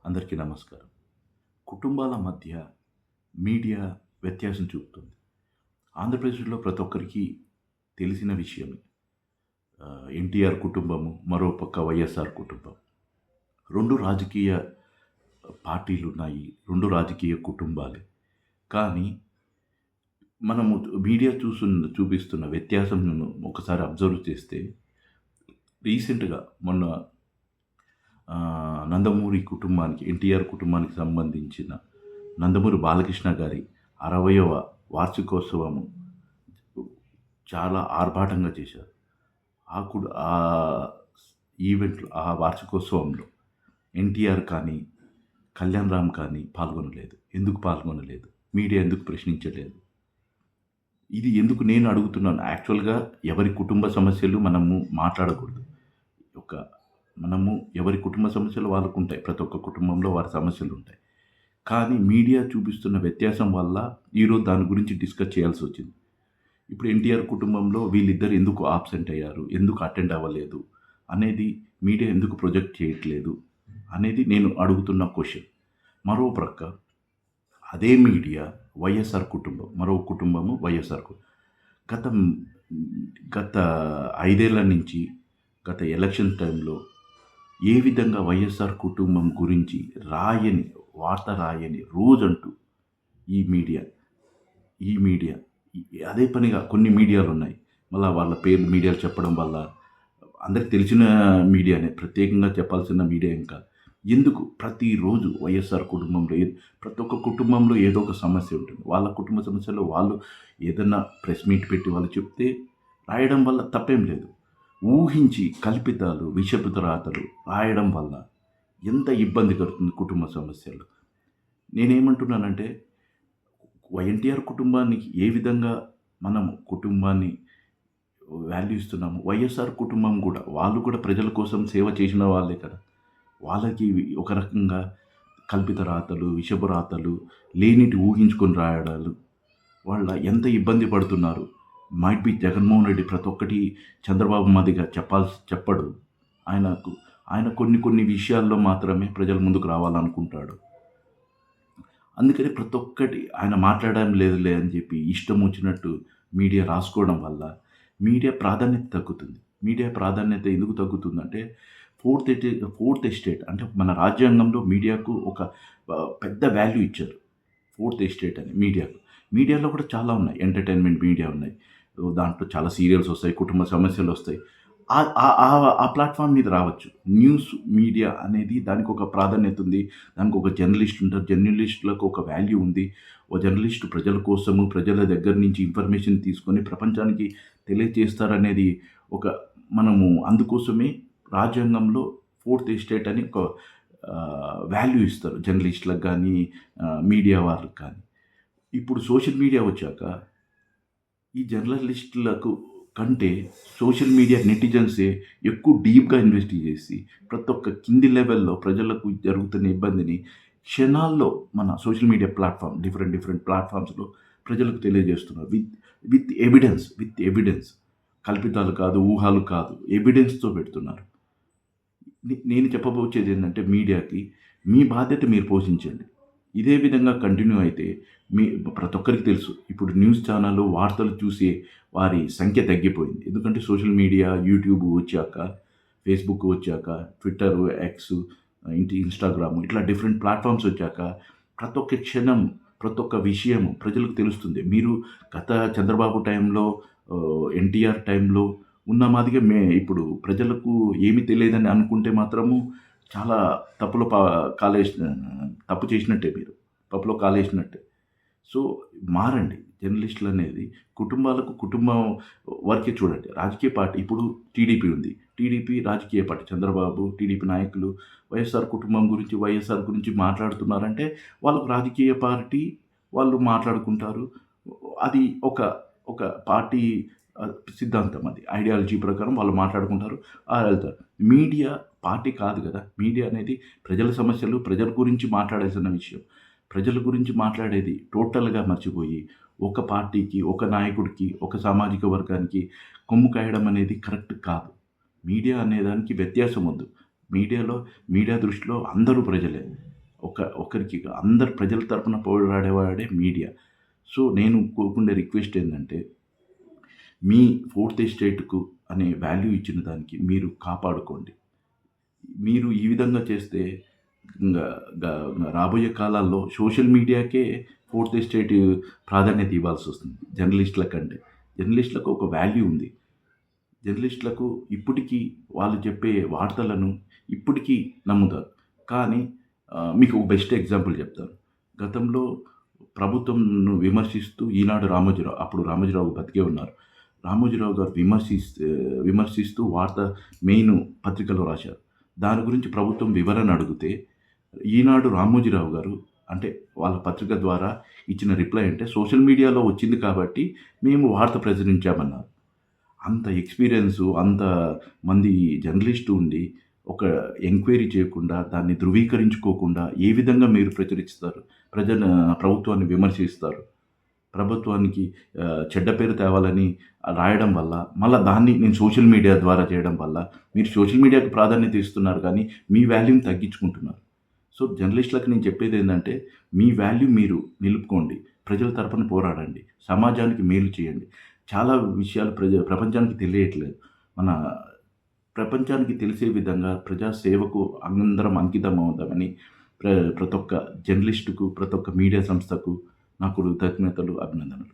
అందరికీ నమస్కారం. కుటుంబాల మధ్య మీడియా వ్యత్యాసం చూపుతుంది. ఆంధ్రప్రదేశ్‌లో ప్రతి ఒక్కరికి తెలిసిన విషయమే. ఎన్టీఆర్ కుటుంబము, మరో పక్క వైఎస్ఆర్ కుటుంబం. 2 రాజకీయ పార్టీలున్నాయి. 2 రాజకీయ కుటుంబాలే. కానీ మనము మీడియా చూపిస్తున్న వ్యత్యాసంను ఒకసారి అబ్జర్వ్ చేస్తే రీసెంట్‌గా మొన్న నందమూరి కుటుంబానికి, ఎన్టీఆర్ కుటుంబానికి సంబంధించిన నందమూరి బాలకృష్ణ గారి 60వ వార్షికోత్సవము చాలా ఆర్భాటంగా చేశారు. ఆ ఈవెంట్‌లో, ఆ వార్షికోత్సవంలో ఎన్టీఆర్ కానీ, కళ్యాణ్ రామ్ కానీ పాల్గొనలేదు. ఎందుకు పాల్గొనలేదు? మీడియా ఎందుకు ప్రశ్నించలేదు? ఇది ఎందుకు నేను అడుగుతున్నాను. యాక్చువల్‌గా ఎవరి కుటుంబ సమస్యలు మనము మాట్లాడకూడదు. ఒక మనము ఎవరి కుటుంబ సమస్యలు వాళ్ళకుంటాయి. ప్రతి ఒక్క కుటుంబంలో వారి సమస్యలుంటాయి. కానీ మీడియా చూపిస్తున్న వ్యత్యాసం వల్ల ఈరోజు దాని గురించి డిస్కస్ చేయాల్సొచ్చింది. ఇప్పుడు ఎన్టీఆర్ కుటుంబంలో వీళ్ళిద్దరు ఎందుకు ఆబ్సెంట్ అయ్యారు? ఎందుకు అటెండ్ అవ్వలేదు? అనేది మీడియా ఎందుకు ప్రొజెక్ట్ చేయట్లేదు? అనేది నేను అడుగుతున్న క్వెషన్. మరో ప్రక్క అదే మీడియా వైఎస్ఆర్ కుటుంబం, మరో కుటుంబము వైఎస్ఆర్ గత గత 5 ఏళ్ల నుంచి, గత ఎలక్షన్ టైంలో ఏ విధంగా వైఎస్ఆర్ కుటుంబం గురించి వార్త రాయని రోజంటూ ఈ మీడియా అదే పనిగా కొన్ని మీడియాలున్నాయి. మళ్ళా వాళ్ళ పేర్లు మీడియాలు చెప్పడం వల్ల అందరికి తెలిసిన మీడియానే, ప్రత్యేకంగా చెప్పాల్సిన మీడియా ఏం కాదు. ఎందుకు ప్రతిరోజు వైఎస్ఆర్ కుటుంబంలో ప్రతి ఒక్క కుటుంబంలో ఏదో ఒక సమస్య ఉంటుంది. వాళ్ళ కుటుంబ సమస్యలో వాళ్ళు ఏదన్నా ప్రెస్ మీట్ పెట్టి వాళ్ళు చెప్తే రాయడం వల్ల తప్పేం లేదు. ఊహించి కల్పితాలు, విషపు రాతలు రాయడం వల్ల ఎంత ఇబ్బంది కలుగుతుంది కుటుంబ సమస్యలు. నేనేమంటున్నానంటే, ఎన్టీఆర్ కుటుంబానికి ఏ విధంగా మనము కుటుంబాన్ని వాల్యూ ఇస్తున్నాము, వైఎస్ఆర్ కుటుంబం కూడా, వాళ్ళు కూడా ప్రజల కోసం సేవ చేసిన వాళ్ళే కదా. వాళ్ళకి ఒక రకంగా కల్పిత రాతలు, విషపు రాతలు, లేనిటి ఊహించుకొని రాయడాలు వాళ్ళ ఎంత ఇబ్బంది పడుతున్నారు. మైట్ బి జగన్మోహన్ రెడ్డి ప్రతి ఒక్కటి చంద్రబాబు మాదిరిగా చెప్పడు. ఆయన కొన్ని విషయాల్లో మాత్రమే ప్రజల ముందుకు రావాలనుకుంటాడు. అందుకని ప్రతి ఒక్కటి ఆయన మాట్లాడడం లేదులే అని చెప్పి ఇష్టం వచ్చినట్టు మీడియా రాసుకోవడం వల్ల మీడియా ప్రాధాన్యత తగ్గుతుంది. మీడియా ప్రాధాన్యత ఎందుకు తగ్గుతుందంటే, ఫోర్త్ ఎస్టేట్ అంటే మన రాజ్యాంగంలో మీడియాకు ఒక పెద్ద వాల్యూ ఇచ్చారు. ఫోర్త్ ఎస్టేట్ అని మీడియాకు. మీడియాలో కూడా చాలా ఉన్నాయి. ఎంటర్టైన్మెంట్ మీడియా ఉన్నాయి. దాంట్లో చాలా సీరియల్స్ వస్తాయి, కుటుంబ సమస్యలు వస్తాయి. ఆ ప్లాట్ఫామ్ మీద రావచ్చు. న్యూస్ మీడియా అనేది దానికి ఒక ప్రాధాన్యత ఉంది. దానికి ఒక జర్నలిస్ట్ ఉంటారు. జర్నలిస్టులకు ఒక వాల్యూ ఉంది. ఓ జర్నలిస్ట్ ప్రజల కోసము, ప్రజల దగ్గర నుంచి ఇన్ఫర్మేషన్ తీసుకొని ప్రపంచానికి తెలియజేస్తారనేది మనము అందుకోసమే రాజ్యాంగంలో ఫోర్త్ ఎస్టేట్ అని ఒక వాల్యూ ఇస్తారు జర్నలిస్టులకు కానీ, మీడియా వాళ్ళకి కానీ. ఇప్పుడు సోషల్ మీడియా వచ్చాక ఈ జర్నలిస్టులకు కంటే సోషల్ మీడియా నెటిజన్సే ఎక్కువ డీప్‌గా ఇన్వెస్టిగేట్ చేసి ప్రతి ఒక్క కింది లెవెల్‌లో ప్రజలకు జరుగుతున్న ఇబ్బందిని క్షణాల్లో మన సోషల్ మీడియా డిఫరెంట్ ప్లాట్‌ఫామ్స్‌లో ప్రజలకు తెలియజేస్తున్నారు. With evidence. కల్పితాలు కాదు, ఊహలు కాదు, ఎవిడెన్స్‌తో పెడుతున్నారు. నేను చెప్పబోచేది ఏంటంటే, మీడియాకి మీ బాధ్యత మీరు పోషించండి. ఇదే విధంగా కంటిన్యూ అయితే ప్రతి ఒక్కరికి తెలుసు. ఇప్పుడు న్యూస్ ఛానల్‌లు వార్తలు చూసే వారి సంఖ్య తగ్గిపోయింది. ఎందుకంటే సోషల్ మీడియా, యూట్యూబ్ వచ్చాక, ఫేస్‌బుక్ వచ్చాక, ట్విట్టర్, ఎక్స్, ఇన్‌స్టాగ్రామ్ ఇట్లా డిఫరెంట్ ప్లాట్‌ఫామ్స్ వచ్చాక ప్రతి ఒక్క క్షణం, ప్రతి ఒక్క విషయము ప్రజలకు తెలుస్తుంది. మీరు గత చంద్రబాబు టైంలో, ఎన్టీఆర్ టైంలో ఉన్న మాదిరిగా ఇప్పుడు ప్రజలకు ఏమీ తెలియదని అనుకుంటే మాత్రము చాలా తప్పు చేసినట్టే మీరు. పప్పులో కాలేసినట్టే. సో, మారండి. జర్నలిస్టులు అనేది కుటుంబం వరకే చూడండి. రాజకీయ పార్టీ ఇప్పుడు టీడీపీ ఉంది. టీడీపీ రాజకీయ పార్టీ. చంద్రబాబు, టీడీపీ నాయకులు వైఎస్ఆర్ కుటుంబం గురించి, వైఎస్ఆర్ గురించి మాట్లాడుతున్నారంటే వాళ్ళకు రాజకీయ పార్టీ, వాళ్ళు మాట్లాడుకుంటారు. అది ఒక పార్టీ సిద్ధాంతం, అది ఐడియాలజీ ప్రకారం వాళ్ళు మాట్లాడుకుంటారు, వెళ్తారు. మీడియా పార్టీ కాదు కదా. మీడియా అనేది ప్రజల సమస్యలు, ప్రజల గురించి మాట్లాడాల్సిన విషయం. ప్రజల గురించి మాట్లాడేది టోటల్‌గా మర్చిపోయి ఒక పార్టీకి, ఒక నాయకుడికి, ఒక సామాజిక వర్గానికి కొమ్ము కాయడం అనేది కరెక్ట్ కాదు. మీడియా అనేదానికి వ్యత్యాసం వద్దు. మీడియా దృష్టిలో అందరూ ప్రజలే. ఒకరికి అందరు ప్రజల తరపున పోరాడేవాడే మీడియా. సో, నేను కోరుకునే రిక్వెస్ట్ ఏందంటే, మీ ఫోర్త్ ఎస్టేట్‌కు అనే వాల్యూ ఇచ్చిన దానికి మీరు కాపాడుకోండి. మీరు ఈ విధంగా చేస్తే ఇంగ గ రాబోయే కాలాల్లో సోషల్ మీడియాకే ఫోర్త్ ఎస్టేట్ ప్రాధాన్యత ఇవ్వాల్సొస్తుంది జర్నలిస్ట్‌ల కంటే. జర్నలిస్ట్‌లకు ఒక వాల్యూ ఉంది. జర్నలిస్టులకు ఇప్పటికీ వాళ్ళు చెప్పే వార్తలను ఇప్పటికీ నమ్ముతారు. కానీ మీకు ఒక బెస్ట్ ఎగ్జాంపుల్ చెప్తాను. గతంలో ప్రభుత్వంను విమర్శిస్తూ ఈనాడు రామోజీరావు, అప్పుడు రామోజీరావు బతికే ఉన్నారు. రామోజీరావు గారు విమర్శిస్తూ వార్త మెయిన్ పత్రికలో రాశారు. దాని గురించి ప్రభుత్వం వివరణ అడిగితే ఈనాడు రామోజీరావు గారు అంటే వాళ్ళ పత్రిక ద్వారా ఇచ్చిన రిప్లై అంటే సోషల్ మీడియాలో వచ్చింది కాబట్టి మేము వార్త ప్రచురించామన్నారు. అంత ఎక్స్‌పీరియన్సు, అంత మంది జర్నలిస్టు ఉండి, ఒక ఎంక్వైరీ చేయకుండా, దాన్ని ధృవీకరించుకోకుండా ఏ విధంగా మీరు ప్రచురిస్తారు? ప్రభుత్వాన్ని విమర్శిస్తారు. ప్రభుత్వానికి చెడ్డ పేరు తేవాలని రాయడం వల్ల, మళ్ళా దాన్ని నేను సోషల్ మీడియా ద్వారా చేయడం వల్ల, మీరు సోషల్ మీడియాకి ప్రాధాన్యత ఇస్తున్నారు కానీ, మీ వాల్యూని తగ్గించుకుంటున్నారు. సో, జర్నలిస్టులకు నేను చెప్పేదేందంటే, మీ వాల్యూ మీరు నిలుపుకోండి. ప్రజల తరపున పోరాడండి. సమాజానికి మేలు చేయండి. చాలా విషయాలు ప్రపంచానికి తెలియట్లేదు. మన ప్రపంచానికి తెలిసే విధంగా ప్రజా సేవకు అందరం అంకితమవుదామని ప్రతొక్క జర్నలిస్టుకు, ప్రతొక్క మీడియా సంస్థకు నా కృతజ్ఞతలు, అభినందనలు.